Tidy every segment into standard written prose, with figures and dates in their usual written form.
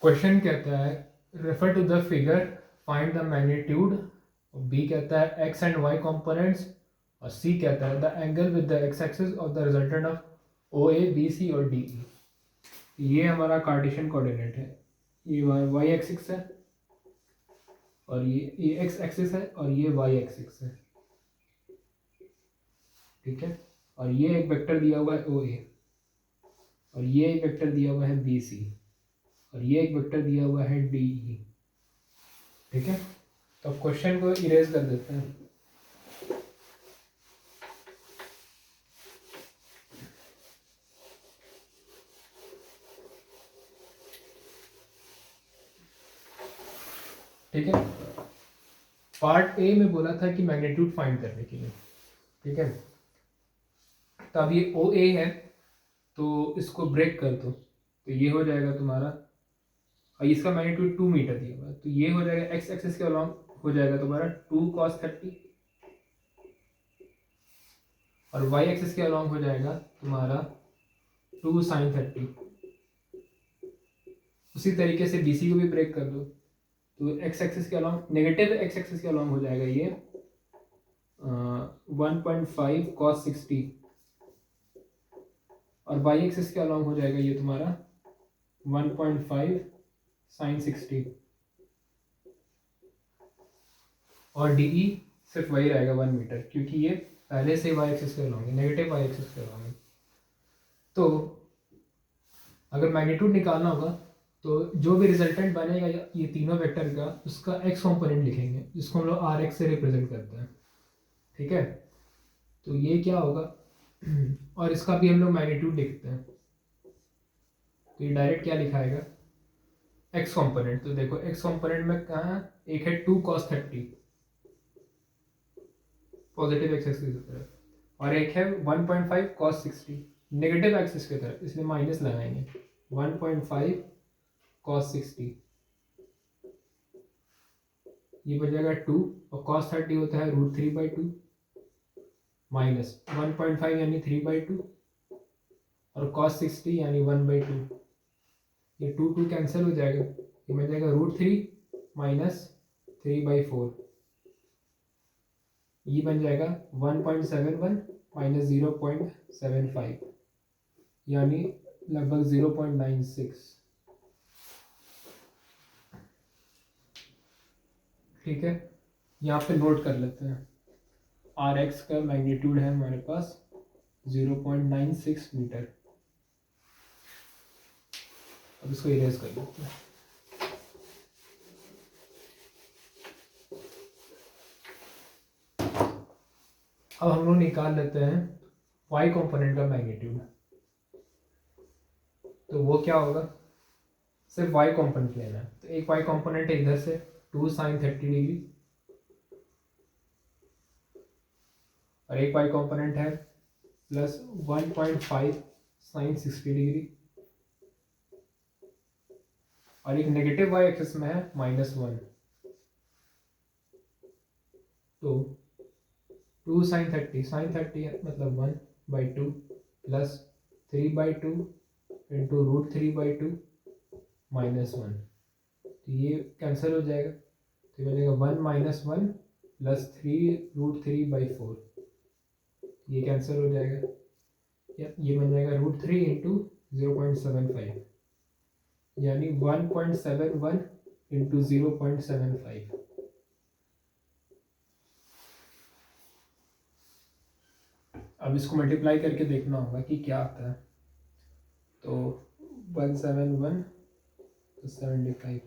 Question कहता है refer to the figure find the magnitude, B कहता है एक्स एंड वाई कंपोनेंट्स, और सी कहता है the angle with the X axis of the resultant of O A B C और D ई। ये हमारा कार्टेशियन कोऑर्डिनेट है, ये वाई एक्सिस है और ये एक्स एक्सिस है और ये वाई एक्सिस है, ठीक है। और ये एक वेक्टर दिया हुआ है ओ ए, और ये एक वेक्टर दिया हुआ है बी सी, और ये एक वेक्टर दिया हुआ है डी ई, ठीक है। तो अब क्वेश्चन को इरेज कर देते हैं। ठीक है, पार्ट ए में बोला था कि मैग्नीट्यूड फाइंड करने के लिए, ठीक है। तो अब ये ओ ए है तो इसको ब्रेक कर दो, तो ये हो जाएगा तुम्हारा, और इसका मैग्नीट्यूड 2 मीटर दिया हुआ है, तो ये हो जाएगा एक्स एक्सिस के अलॉन्ग हो जाएगा तुम्हारा 2 cos 30, और वाई एक्सिस के अलॉन्ग हो जाएगा तुम्हारा 2 sin 30। उसी तरीके से BC को भी ब्रेक कर दो, तो एक्स एक्सिस के अलॉन्ग नेगेटिव एक्स एक्सिस के अलॉन्ग हो जाएगा ये 1.5 cos 60, और वाई एक्सिस के अलॉन्ग हो जाएगा ये तुम्हारा 1.5 sin 60, और DE सिर्फ वही रहेगा 1 मीटर, क्योंकि ये पहले से वाई एक्सिस के अलॉन्ग है, नेगेटिव वाई एक्सिस के अलॉन्ग है। तो अगर मैग्नीट्यूड निकालना होगा तो जो भी रिजल्टेंट बनेगा ये तीनों वेक्टर का, उसका एक्स कंपोनेंट लिखेंगे, जिसको हम लोग आर एक्स से रिप्रेजेंट करते हैं, ठीक है। तो ये क्या होगा और इसका भी हम लोग मैग्नीट्यूड लिखते हैं, तो ये डायरेक्ट क्या लिखाएगा एक्स कंपोनेंट। तो देखो एक्स कंपोनेंट में कहाँ एक है 2 cos 30 पॉजिटिव एक्स एक्सिस की तरफ, और एक है 1.5 cos 60 नेगेटिव एक्सिस की तरफ, इसलिए माइनस लगाएंगे 1.5 cos 60, ये बन जाएगा 2, और cos 30 होता है √3/2 माइनस 1.5 यानी 3/2, और cos 60 यानी 1/2, ये 2 कैंसिल हो जाएगा, ये बन जाएगा √3 माइनस 3/4, ये बन जाएगा 1.71 माइनस 0.75 यानी लगभग 0.96, ठीक है। यहाँ पे नोट कर लेते हैं आर एक्स का मैग्नीट्यूड है हमारे पास 0.96 मीटर। अब इसको इरेज कर लेते हैं। अब हम लोग निकाल लेते हैं वाई कंपोनेंट का मैग्नीट्यूड। तो वो क्या होगा, सिर्फ वाई कंपोनेंट लेना है, तो एक वाई कंपोनेंट है इधर से 2 sin 30 डिग्री, और एक वाई कंपोनेंट है प्लस 1.5 sin 60 डिग्री, और एक नेगेटिव वाई एक्सिस में है -1, तो 2 sin 30 मतलब 1/2 प्लस 3/2 इंटू √3/2 -1, तो ये कैंसिल हो जाएगा, तो ये बनेगा 1 - 1 प्लस 3√3/4, ये कैंसिल हो जाएगा, ये बन जाएगा √3 इंटू 0.75 यानी 1.71 इंटू 0.75। अब इसको मल्टीप्लाई करके देखना होगा कि क्या आता है, तो 171 तो 75,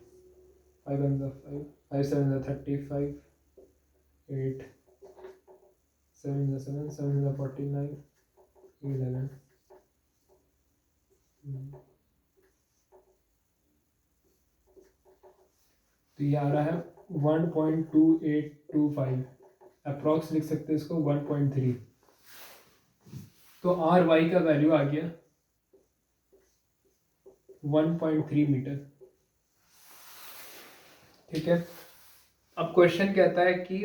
5 5 5 7 35, 8 7 7 7 49, 11, तो ये आ रहा है 1.2825, अप्रॉक्स लिख सकते हैं इसको 1.3, तो आर वाई का वैल्यू आ गया 1.3 मीटर, ठीक है। अब क्वेश्चन कहता है कि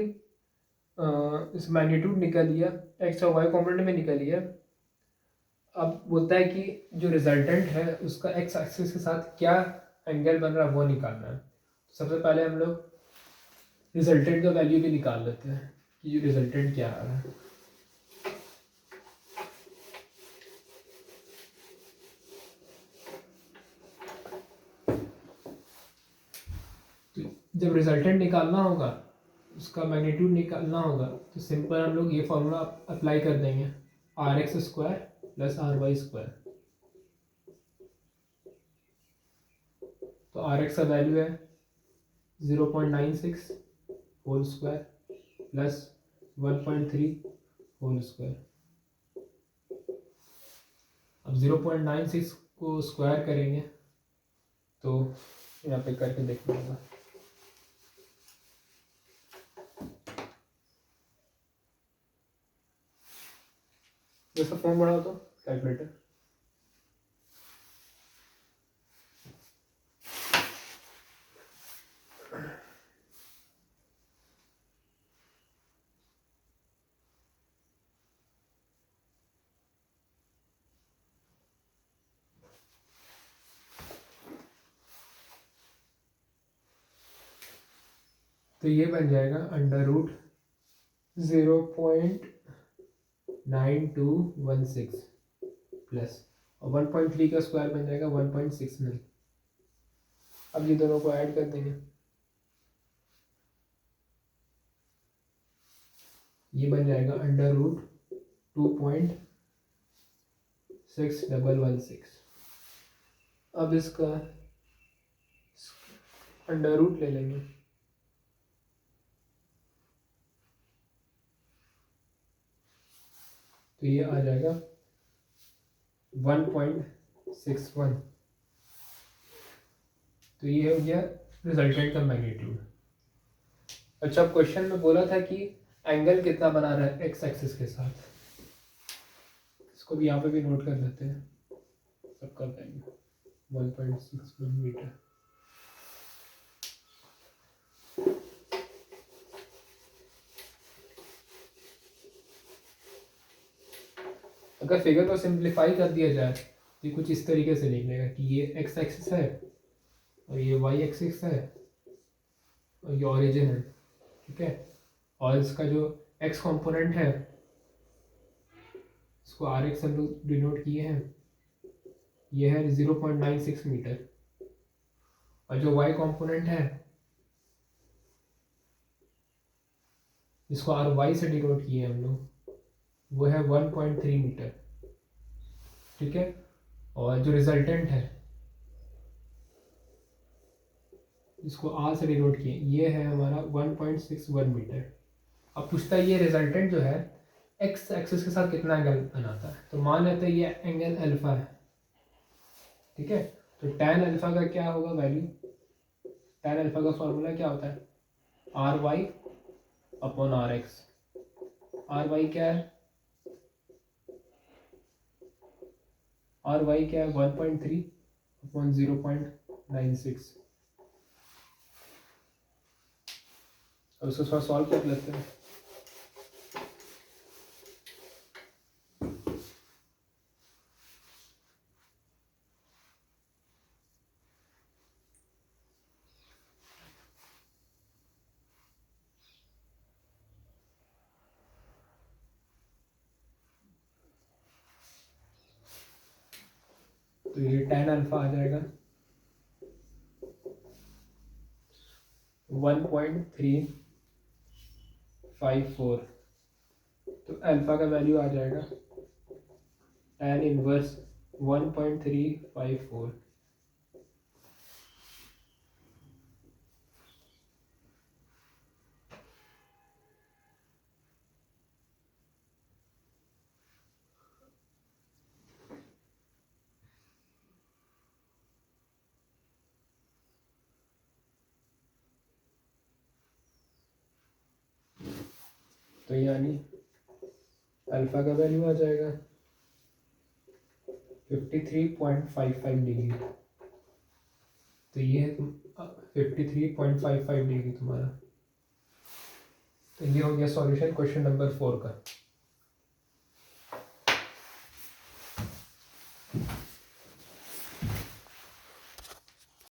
इस मैग्नीट्यूड निकल लिया, एक्स और वाई कॉम्पोनेंट में निकल लिया, अब बोलता है कि जो रिजल्टेंट है उसका एक्स एक्सिस के साथ क्या एंगल बन रहा है वो निकालना है। तो सबसे पहले हम लोग रिजल्टेंट का वैल्यू भी निकाल लेते हैं कि रिजल्टेंट क्या आ रहा है। तो जब रिजल्टेंट निकालना होगा, उसका मैग्नीट्यूड निकालना होगा, तो सिंपल हम लोग ये फॉर्मूला अप्लाई कर देंगे, R X square plus R Y square. तो आर एक्स का वैल्यू है 0.96 whole square plus 1.3 whole square. अब 0.96 को स्क्वायर करेंगे तो यहाँ पे करके देखना होगा। जैसा फॉर्म बढ़ाओ तो कैलकुलेटर। तो ये बन जाएगा अंडर रूट 0.9216 प्लस और 1.3 का स्क्वायर बन जाएगा 1.69। अब ये दोनों को ऐड कर देंगे, ये बन जाएगा अंडर रूट 2.6116। अब इसका अंडर रूट ले लेंगे, तो ये आ जाएगा 1.61। तो ये हो गया रिजल्टेंट का मैग्नीट्यूड। अच्छा, अब क्वेश्चन में बोला था कि एंगल कितना बना रहा है एक्स एक्सिस के साथ, इसको भी यहाँ पे भी नोट कर लेते हैं, सबका वैल्यू 1.61 मीटर। अगर फिगर को सिंप्लीफाई कर दिया जाए तो कुछ इस तरीके से लिखने का कि ये एक्स एक्सिस है और ये वाई एक्सिस है और ये ओरिजिन है, ठीक है। और इसका जो एक्स कंपोनेंट है इसको आर एक्स हम लोग डिनोट किए हैं, ये है 0.96 मीटर। और जो वाई कंपोनेंट है इसको आर वाई से डिनोट किए हम लोग, वो है 1.3 मीटर, ठीक है। और जो रिजल्टेंट है इसको आर से डिनोट किए, ये है हमारा 1.61 मीटर। अब पूछता है ये रिजल्टेंट जो है एक्स एक्सिस के साथ कितना एंगल बनाता है। तो मान लेते हैं ये एंगल अल्फा है, ठीक है। तो tan अल्फा का क्या होगा वैल्यू, tan अल्फा का फॉर्मूला क्या होता है, R Y upon R X. R Y क्या है, आर वाई क्या है 1.3 अपॉन 0.96। अब उसको थोड़ा सॉल्व कर लेते हैं। तो ये tan अल्फा आ जाएगा 1.354। तो अल्फा का वैल्यू आ जाएगा tan इनवर्स 1.354। तो यानी अल्फा का वैल्यू आ जाएगा 53.55 डिग्री। तो ये है 53.55 डिग्री तुम्हारा। तो ये हो गया सॉल्यूशन क्वेश्चन नंबर 4 का।